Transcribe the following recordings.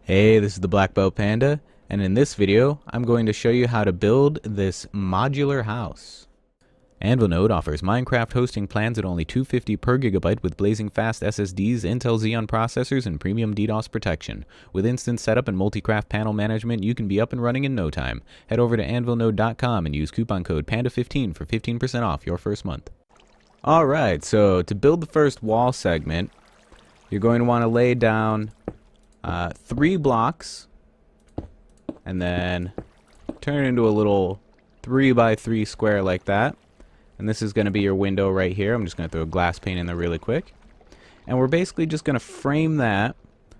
Hey, this is the Black Belt Panda, and in this video, I'm going to show you how to build this modular house. Anvil Node offers Minecraft hosting plans at only $250 per gigabyte with blazing fast SSDs, Intel Xeon processors, and premium DDoS protection. With instant setup and multi-craft panel management, you can be up and running in no time. Head over to anvilnode.com and use coupon code PANDA15 for 15% off your first month. Alright, so to build the first wall segment, you're going to want to lay down 3 blocks and then turn it into a little 3x3 square like that. And this is going to be your window right here. I'm just going to throw a glass pane in there really quick. And we're basically just going to frame that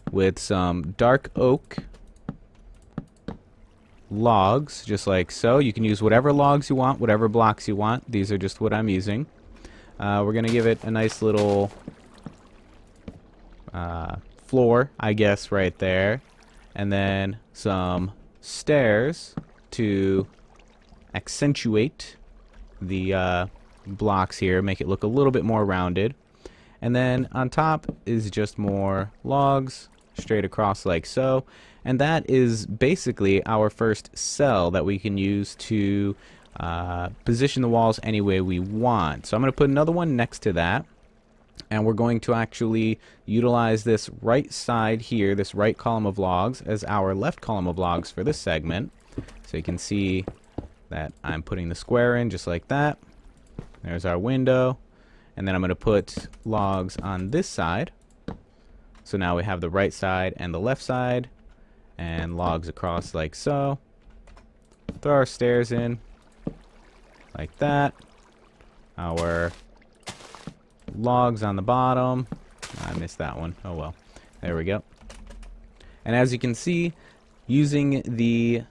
with some dark oak logs, just like so. You can use whatever logs you want, whatever blocks you want. These are just what I'm using. We're going to give it a nice little floor, I guess, right there. And then some stairs to accentuate the blocks here, make it look a little bit more rounded. And then on top is just more logs straight across like so. And that is basically our first cell that we can use to position the walls any way we want. So I'm going to put another one next to that. And we're going to actually utilize this right side here, this right column of logs, as our left column of logs for this segment. So you can see that I'm putting the square in just like that. There's our window. And then I'm going to put logs on this side. So now we have the right side and the left side. And logs across like so. Throw our stairs in like that. Our logs on the bottom. I missed that one. Oh well. There we go. And as you can see, using the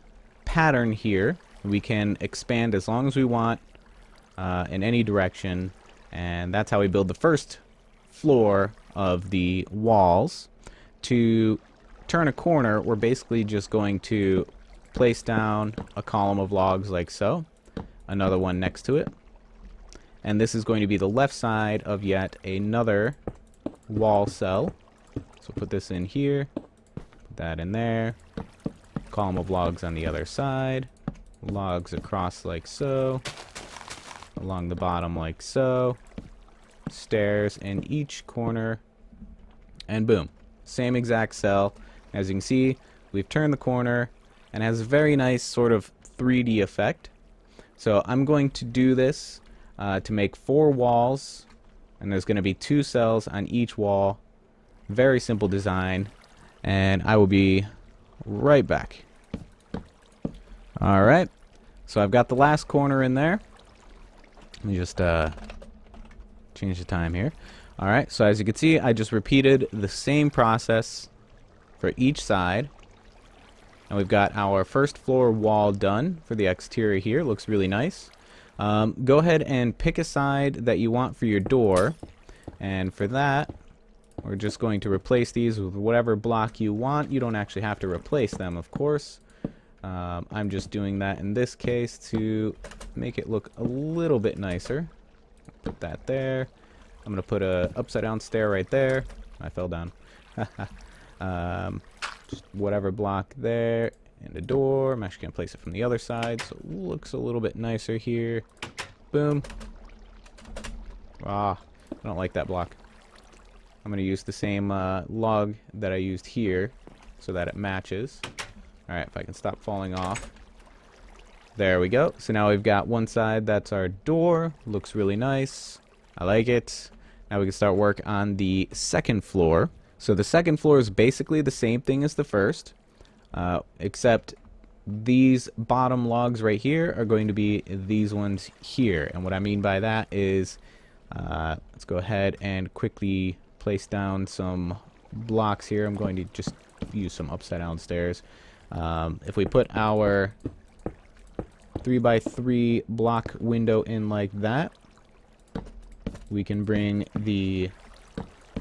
pattern here, we can expand as long as we want in any direction. And that's how we build the first floor of the walls. To turn a corner, we're basically just going to place down a column of logs like so. Another one next to it. And this is going to be the left side of yet another wall cell. So put this in here, put that in there. Column of logs on the other side. Logs across like so. Along the bottom like so. Stairs in each corner. And boom. Same exact cell. As you can see, we've turned the corner and has a very nice sort of 3D effect. So I'm going to do this to make 4 walls, and there's going to be 2 cells on each wall. Very simple design, and I will be right back. Alright, so I've got the last corner in there. Let me just change the time here. Alright, so as you can see, I just repeated the same process for each side. And we've got our first floor wall done for the exterior here. Looks really nice. Go ahead and pick a side that you want for your door, and for that we're just going to replace these with whatever block you want. You don't actually have to replace them, of course. I'm just doing that in this case to make it look a little bit nicer. Put that there. I'm gonna put a upside down stair right there. I fell down. Just whatever block there. And a door. I'm actually going to place it from the other side, so it looks a little bit nicer here. Boom. Ah, I don't like that block. I'm going to use the same log that I used here so that it matches. Alright, if I can stop falling off. There we go. So now we've got one side, that's our door. Looks really nice. I like it. Now we can start work on the second floor. So the second floor is basically the same thing as the first. Except these bottom logs right here are going to be these ones here. And what I mean by that is, let's go ahead and quickly place down some blocks here. I'm going to just use some upside down stairs. If we put our 3x3 block window in like that, we can bring the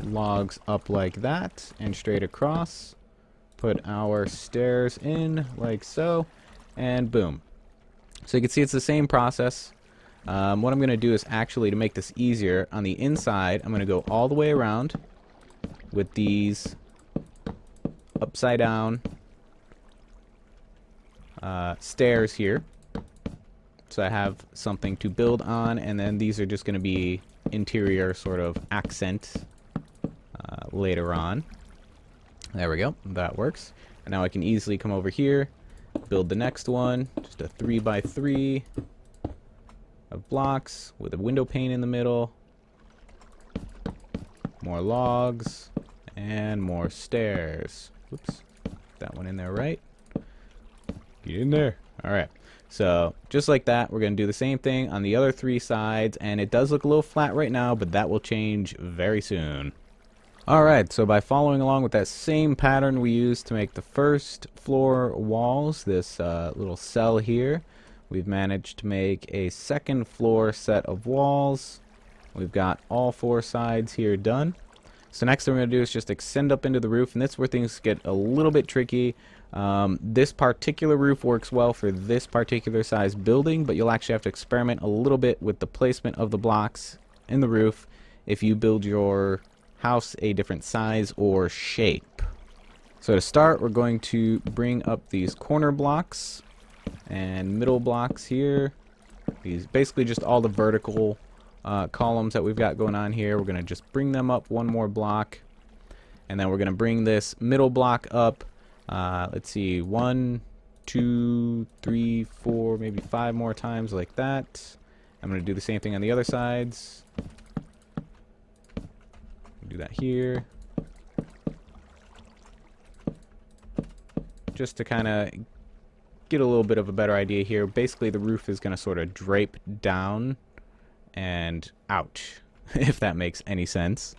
logs up like that and straight across. Put our stairs in like so, and boom. So you can see it's the same process. What I'm going to do is actually, to make this easier, on the inside I'm going to go all the way around with these upside down stairs here, so I have something to build on, and then these are just going to be interior sort of accent later on. There we go, that works. And now I can easily come over here, build the next one, just a 3x3 of blocks with a window pane in the middle, more logs, and more stairs. Whoops, that one in there right. Get in there. Alright, so just like that, we're going to do the same thing on the other 3 sides, and it does look a little flat right now, but that will change very soon. Alright, so by following along with that same pattern we used to make the first floor walls, this little cell here, we've managed to make a second floor set of walls. We've got all 4 sides here done. So next thing we're going to do is just extend up into the roof, and that's where things get a little bit tricky. This particular roof works well for this particular size building, but you'll actually have to experiment a little bit with the placement of the blocks in the roof if you build your house a different size or shape. So to start, we're going to bring up these corner blocks and middle blocks here. These basically just all the vertical columns that we've got going on here. We're going to just bring them up one more block, and then we're going to bring this middle block up. Let's see, 1, 2, 3, 4, maybe 5 more times like that. I'm going to do the same thing on the other sides. Do that here. Just to kind of get a little bit of a better idea here. Basically, the roof is going to sort of drape down and out, if that makes any sense.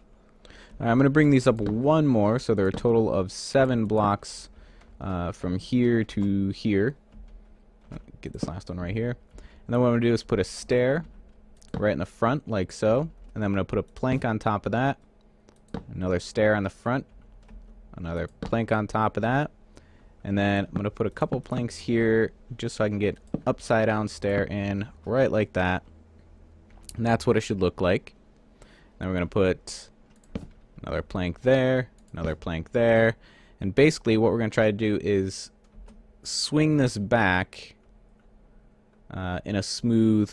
I'm going to bring these up one more, so there are a total of 7 blocks from here to here. Get this last one right here. And then what I'm going to do is put a stair right in the front, like so. And then I'm going to put a plank on top of that. Another stair on the front. Another plank on top of that. And then I'm going to put a couple planks here, just so I can get upside down stair in, right like that. And that's what it should look like. Then we're going to put another plank there, another plank there. And basically what we're going to try to do is swing this back in a smooth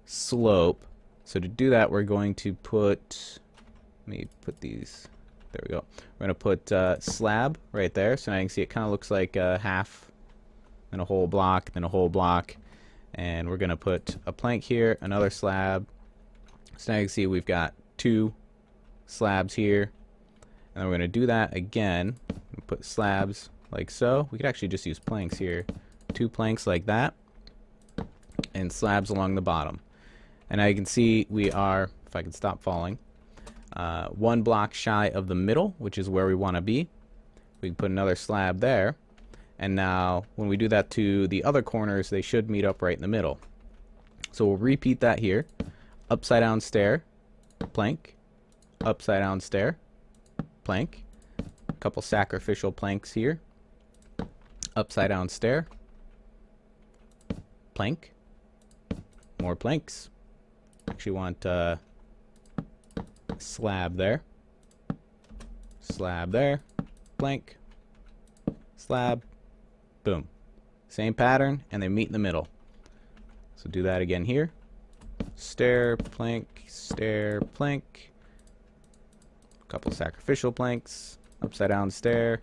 slope. So to do that, we're going to put, let me put these, there we go. We're going to put slab right there. So now you can see it kind of looks like a half, then a whole block, then a whole block. And we're going to put a plank here, another slab. So now you can see we've got 2 slabs here. And we're going to do that again. Put slabs like so. We could actually just use planks here. 2 planks like that. And slabs along the bottom. And now you can see we are, if I can stop falling, 1 block shy of the middle, which is where we want to be. We can put another slab there. And now when we do that to the other corners, they should meet up right in the middle. So we'll repeat that here. Upside down stair, plank, upside down stair, plank, a couple sacrificial planks here, upside down stair, plank, more planks. Actually want slab there, plank, slab, boom. Same pattern, and they meet in the middle. So do that again here. Stair, plank, a couple sacrificial planks, upside down stair,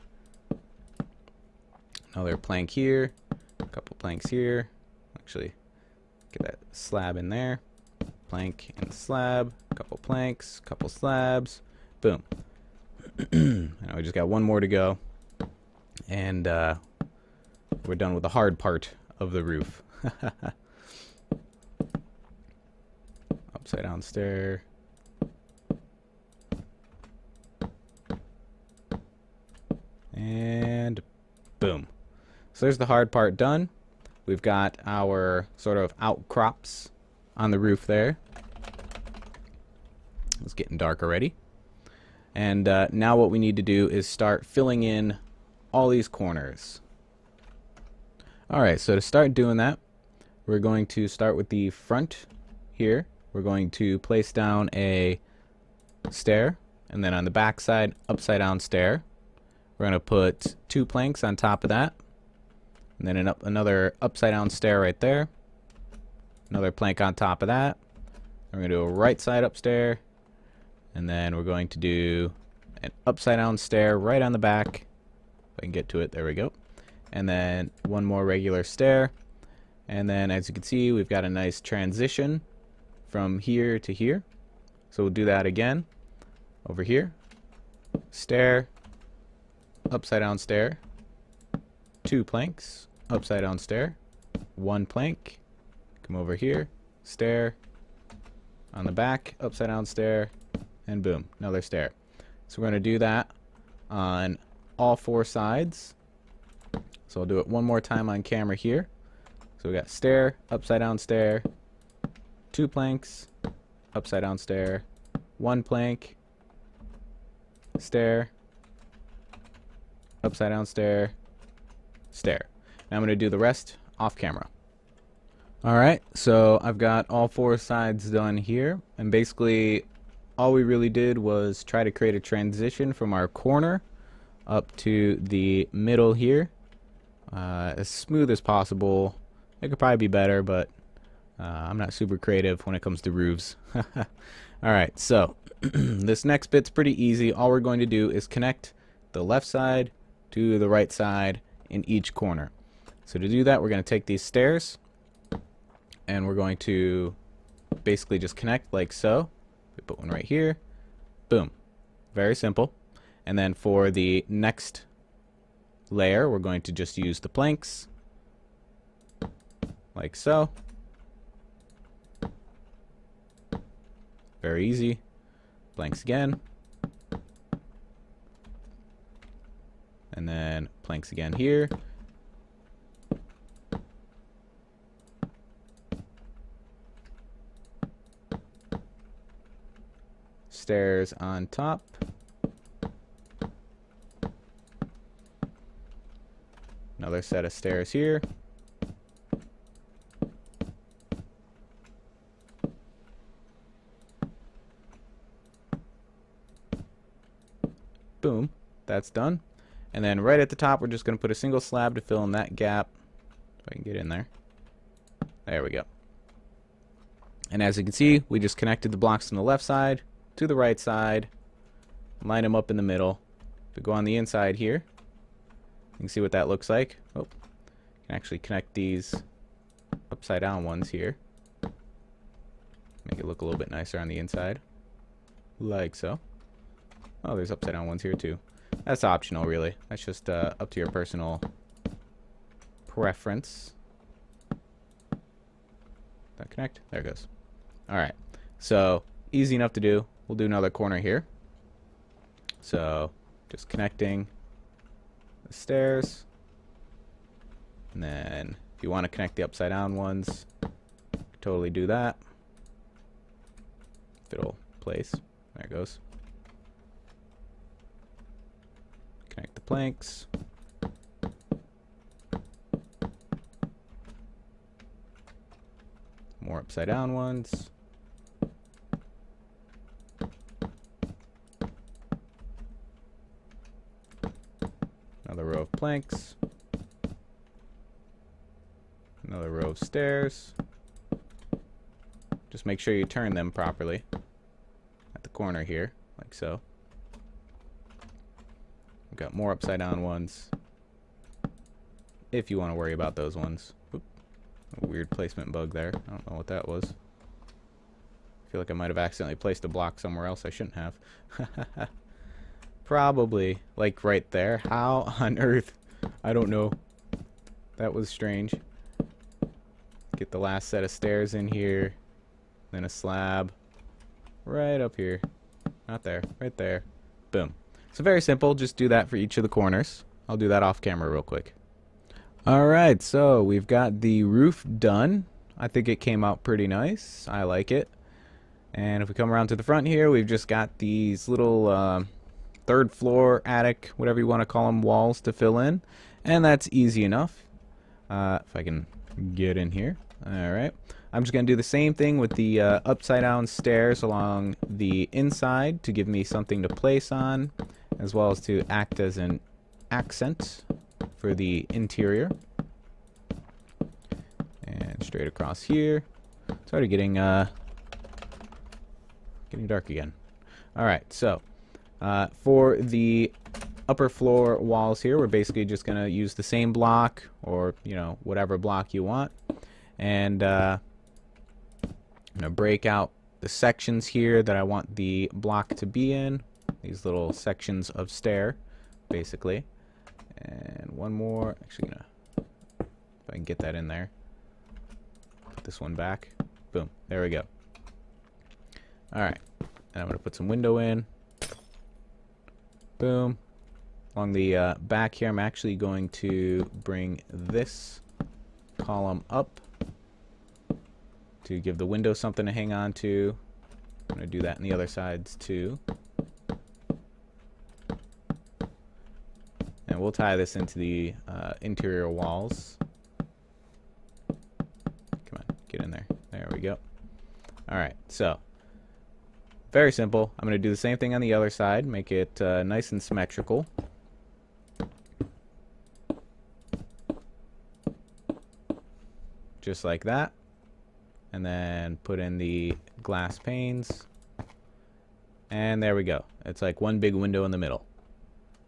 another plank here, a couple planks here. Actually, get that slab in there, plank and slab, a couple planks, couple slabs, boom. Now we just got 1 more to go, and we're done with the hard part of the roof. Upside down stair. And boom. So there's the hard part done. We've got our sort of outcrops on the roof there. It's getting dark already. And now what we need to do is start filling in all these corners. Alright, so to start doing that, we're going to start with the front here. We're going to place down a stair, and then on the back side, upside down stair. We're going to put 2 planks on top of that. And then another upside down stair right there. Another plank on top of that. We're going to do a right side up stair. And then we're going to do an upside down stair right on the back. If I can get to it, there we go. And then one more regular stair. And then as you can see, we've got a nice transition from here to here. So we'll do that again. Over here. Stair. Upside down stair. 2 planks. Upside down stair. 1 plank. Come over here. Stair. On the back. Upside down stair. And boom. Another stair. So we're going to do that on all 4 sides. So I'll do it one more time on camera here. So we got stair, upside down stair, 2 planks, upside down stair, 1 plank, stair, upside down stair, stair. Now I'm going to do the rest off camera. Alright, so I've got all 4 sides done here, and basically all we really did was try to create a transition from our corner up to the middle here, as smooth as possible. It could probably be better, but I'm not super creative when it comes to roofs. Alright, so this next bit's pretty easy. All we're going to do is connect the left side to the right side in each corner. So to do that, we're going to take these stairs and we're going to basically just connect like so. We put one right here. Boom. Very simple. And then for the next layer, we're going to just use the planks like so. Very easy. Planks again. And then planks again here. Stairs on top. Another set of stairs here. Boom, that's done. And then right at the top, we're just going to put a single slab to fill in that gap. If I can get in there. There we go. And as you can see, we just connected the blocks from the left side to the right side. Line them up in the middle. If we go on the inside here, you can see what that looks like. Oh, you can actually connect these upside down ones here. Make it look a little bit nicer on the inside. Like so. Oh, there's upside down ones here too. That's optional, really. That's just up to your personal preference. That connect? There it goes. Alright. So, easy enough to do. We'll do another corner here. So, just connecting the stairs. And then, if you want to connect the upside down ones, totally do that. If it'll place. There it goes. Connect the planks. More upside down ones. Another row of planks. Another row of stairs. Just make sure you turn them properly at the corner here, like so. We've got more upside down ones, if you want to worry about those ones. Oop, a weird placement bug there. I don't know what that was. I feel like I might have accidentally placed a block somewhere else I shouldn't have. Probably, like right there. How on earth? I don't know. That was strange. Get the last set of stairs in here. Then a slab. Right up here. Not there. Right there. Boom. So very simple. Just do that for each of the corners. I'll do that off camera real quick. Alright, so we've got the roof done. I think it came out pretty nice. I like it. And if we come around to the front here, we've just got these little third floor, attic, whatever you want to call them, walls to fill in. And that's easy enough. If I can get in here. Alright. I'm just going to do the same thing with the upside down stairs along the inside to give me something to place on, as well as to act as an accent for the interior. And straight across here. It's already getting dark again. Alright, so for the upper floor walls here, we're basically just going to use the same block, or, you know, whatever block you want. And I'm going to break out the sections here that I want the block to be in. These little sections of stair, basically. And one more. Actually, if I can get that in there. Put this one back. Boom. There we go. Alright. And I'm going to put some window in. Boom. Along the back here, I'm actually going to bring this column up to give the window something to hang on to. I'm going to do that on the other sides too. And we'll tie this into the interior walls. Come on, get in there. There we go. Alright, so very simple. I'm going to do the same thing on the other side, make it nice and symmetrical. Just like that. And then put in the glass panes. And there we go. It's like one big window in the middle.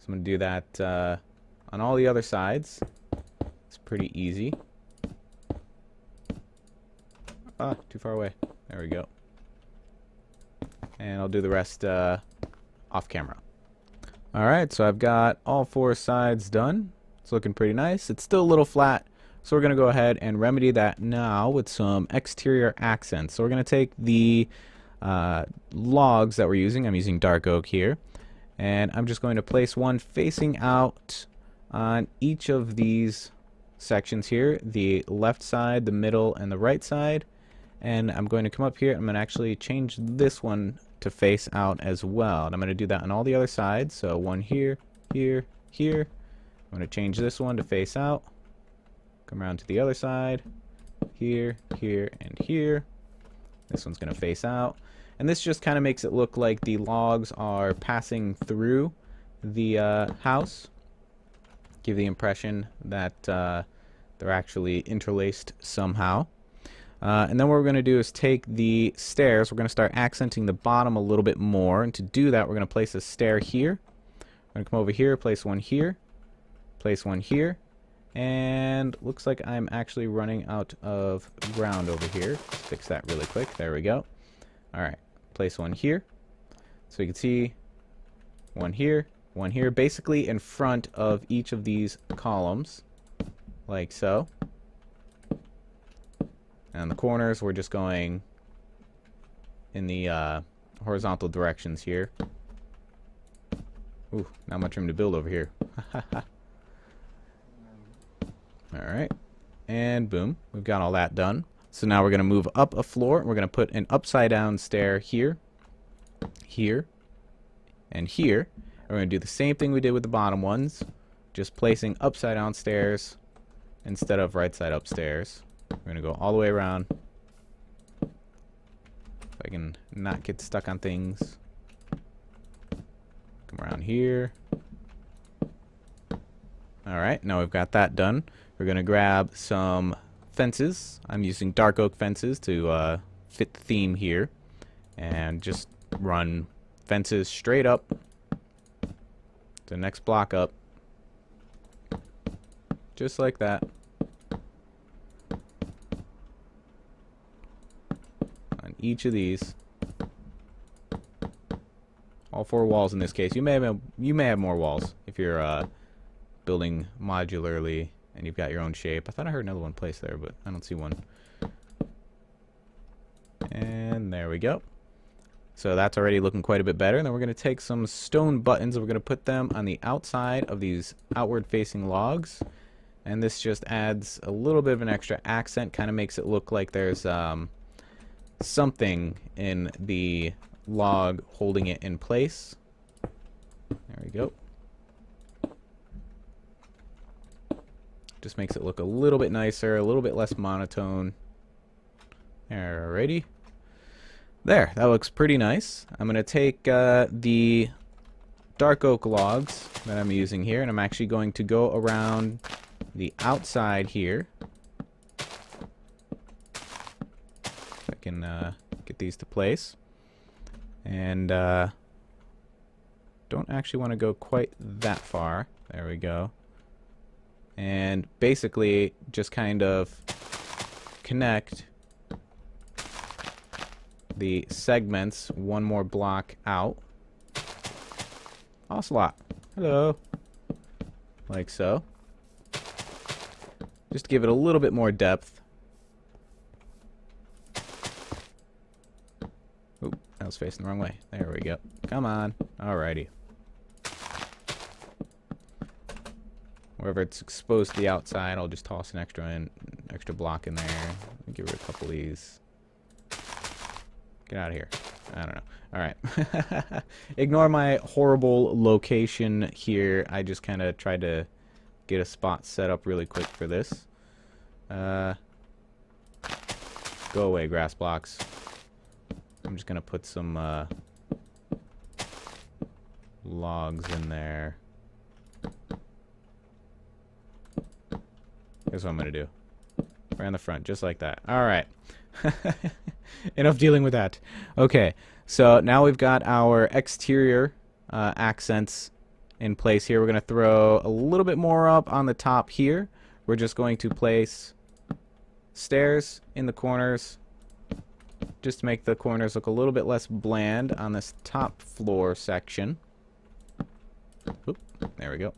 So I'm going to do that on all the other sides. It's pretty easy. Ah, too far away. There we go. And I'll do the rest off camera. Alright, so I've got all four sides done. It's looking pretty nice. It's still a little flat, so we're going to go ahead and remedy that now with some exterior accents. So we're going to take the logs that we're using. I'm using dark oak here. And I'm just going to place one facing out on each of these sections here. The left side, the middle, and the right side. And I'm going to come up here. I'm going to actually change this one to face out as well. And I'm going to do that on all the other sides. So one here, here, here. I'm going to change this one to face out. Come around to the other side. Here, here, and here. This one's going to face out. And this just kind of makes it look like the logs are passing through the house. Give the impression that they're actually interlaced somehow. And then what we're going to do is take the stairs. We're going to start accenting the bottom a little bit more. And to do that, we're going to place a stair here. We're going to come over here, place one here, place one here. And looks like I'm actually running out of ground over here. Let's fix that really quick. There we go. Alright, place one here. So you can see one here, basically in front of each of these columns, like so. And the corners, we're just going in the horizontal directions here. Ooh, not much room to build over here. Alright, and boom, we've got all that done. So now we're going to move up a floor. We're going to put an upside down stair here, here, and here. And we're going to do the same thing we did with the bottom ones, just placing upside down stairs instead of right side up stairs. We're going to go all the way around. If I can not get stuck on things. Come around here. Alright, now we've got that done. We're going to grab some fences. I'm using dark oak fences to fit the theme here. And just run fences straight up to the next block up. Just like that. On each of these. All four walls in this case. You may have more walls if you're building modularly and you've got your own shape. I thought I heard another one placed there, but I don't see one. And there we go. So that's already looking quite a bit better. And then we're going to take some stone buttons and we're going to put them on the outside of these outward facing logs. And this just adds a little bit of an extra accent, kind of makes it look like there's something in the log holding it in place. There we go. Just makes it look a little bit nicer, a little bit less monotone. Alrighty. There, that looks pretty nice. I'm going to take the dark oak logs that I'm using here, and I'm actually going to go around the outside here. If I can get these to place. And don't actually want to go quite that far. There we go. And basically just kind of connect the segments one more block out. Ocelot, hello. Like so. Just to give it a little bit more depth. Oop, I was facing the wrong way. There we go. Come on. Alrighty. Wherever it's exposed to the outside, I'll just toss an extra block in there. Give her a couple of these. Get out of here. I don't know. Alright. Ignore my horrible location here. I just kind of tried to get a spot set up really quick for this. Go away, grass blocks. I'm just going to put some logs in there. Here's what I'm going to do. Right on the front, just like that. Alright. Enough dealing with that. Okay, so now we've got our exterior accents in place here. We're going to throw a little bit more up on the top here. We're just going to place stairs in the corners just to make the corners look a little bit less bland on this top floor section. Oop, there we go.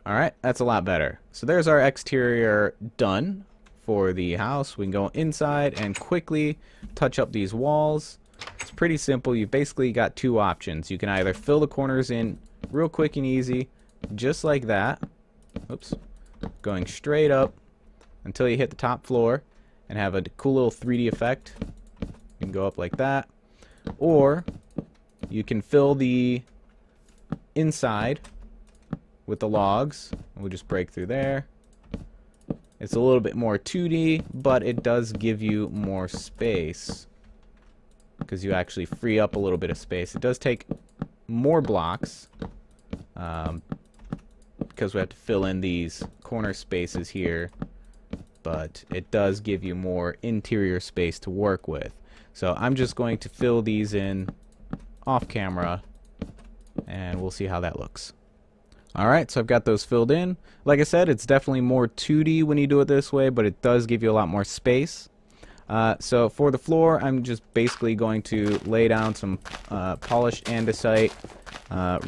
Alright, that's a lot better. So there's our exterior done for the house. We can go inside and quickly touch up these walls. It's pretty simple. You've basically got two options. You can either fill the corners in real quick and easy, just like that. Oops. Going straight up until you hit the top floor and have a cool little 3D effect. You can go up like that. Or you can fill the inside with the logs. We'll just break through there. It's a little bit more 2D, but it does give you more space because you actually free up a little bit of space. It does take more blocks because we have to fill in these corner spaces here, but it does give you more interior space to work with. So I'm just going to fill these in off camera and we'll see how that looks. Alright, so I've got those filled in. Like I said, it's definitely more 2D when you do it this way, but it does give you a lot more space. So for the floor, I'm just basically going to lay down some polished andesite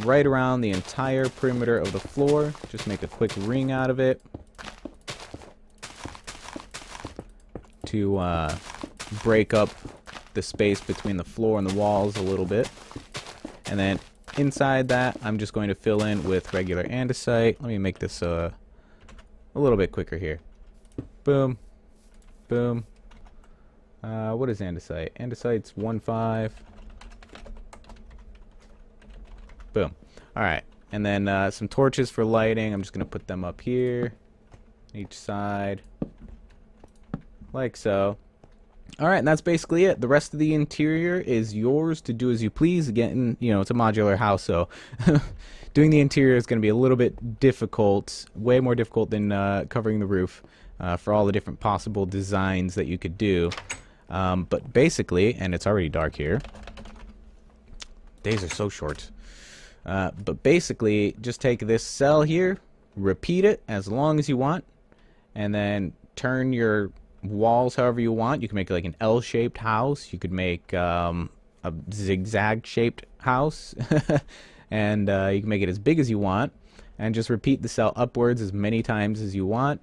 right around the entire perimeter of the floor. Just make a quick ring out of it to break up the space between the floor and the walls a little bit. And then inside that, I'm just going to fill in with regular andesite. Let me make this a little bit quicker here. Boom. Boom. What is andesite? Andesite's 1.5. Boom. Alright. And then some torches for lighting. I'm just going to put them up here. Each side. Like so. Alright, and that's basically it. The rest of the interior is yours to do as you please. Again, you know, it's a modular house, so doing the interior is going to be a little bit difficult, way more difficult than covering the roof for all the different possible designs that you could do. But basically, and it's already dark here. Days are so short. But basically, just take this cell here, repeat it as long as you want, and then turn your walls however you want. You can make like an L-shaped house. You could make a zigzag-shaped house. And you can make it as big as you want. And just repeat the cell upwards as many times as you want.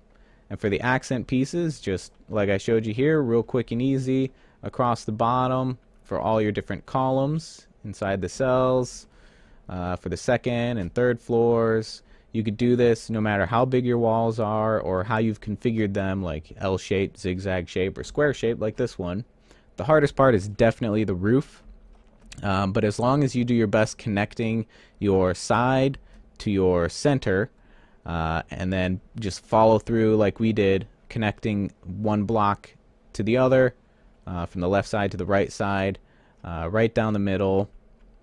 And for the accent pieces, just like I showed you here, real quick and easy, across the bottom for all your different columns inside the cells, for the second and third floors. You could do this no matter how big your walls are or how you've configured them, like L-shape, zigzag shape, or square shape like this one. The hardest part is definitely the roof. But as long as you do your best connecting your side to your center, and then just follow through like we did, connecting one block to the other, from the left side to the right side, right down the middle,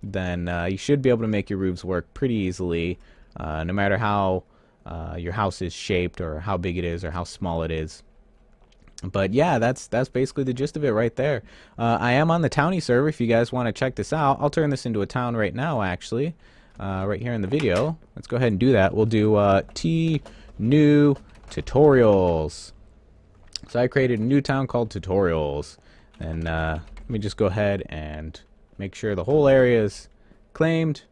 then you should be able to make your roofs work pretty easily, no matter how your house is shaped or how big it is or how small it is. But yeah, that's basically the gist of it right there. I am on the townie server if you guys want to check this out. I'll turn this into a town right now, actually, right here in the video. Let's go ahead and do that. We'll do T new tutorials. So I created a new town called tutorials, and let me just go ahead and make sure the whole area is claimed.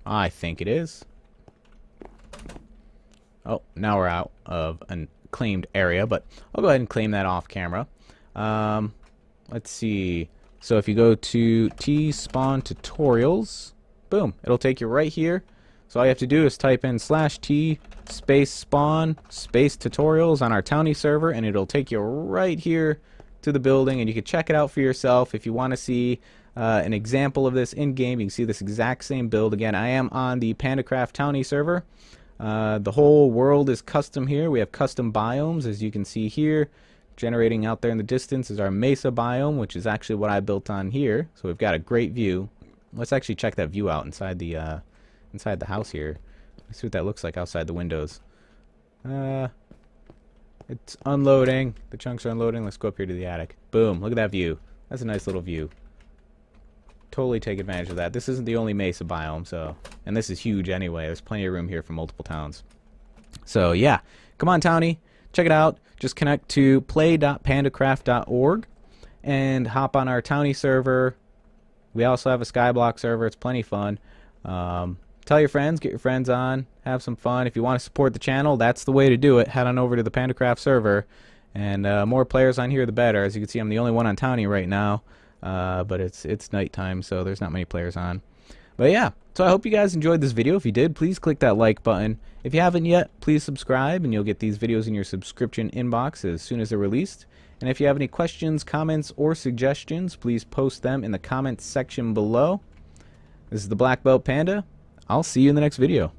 I think it is. Oh, now we're out of an claimed area, but I'll go ahead and claim that off camera. Let's see. So if you go to T-spawn tutorials, boom, it'll take you right here. So all you have to do is type in /T space spawn space tutorials on our townie server, and it'll take you right here to the building, and you can check it out for yourself. If you want to see an example of this in game, you can see this exact same build. Again, I am on the PandaCraft townie server. The whole world is custom here. We have custom biomes, as you can see here. Generating out there in the distance is our mesa biome, which is actually what I built on here. So we've got a great view. Let's actually check that view out inside the house here. Let's see what that looks like outside the windows. It's unloading. The chunks are unloading. Let's go up here to the attic. Boom! Look at that view. That's a nice little view. Totally take advantage of that. This isn't the only mesa biome, so, and this is huge anyway. There's plenty of room here for multiple towns. So yeah, come on townie, check it out. Just connect to play.pandacraft.org and hop on our townie server. We also have a skyblock server. It's plenty fun. Tell your friends, get your friends on, have some fun. If you want to support the channel, that's the way to do it. Head on over to the PandaCraft server, and more players on here the better. As you can see, I'm the only one on townie right now. But it's nighttime, so there's not many players on. But yeah, so I hope you guys enjoyed this video. If you did, please click that like button. If you haven't yet, please subscribe, and you'll get these videos in your subscription inbox as soon as they're released. And if you have any questions, comments, or suggestions, please post them in the comments section below. This is the Black Belt Panda. I'll see you in the next video.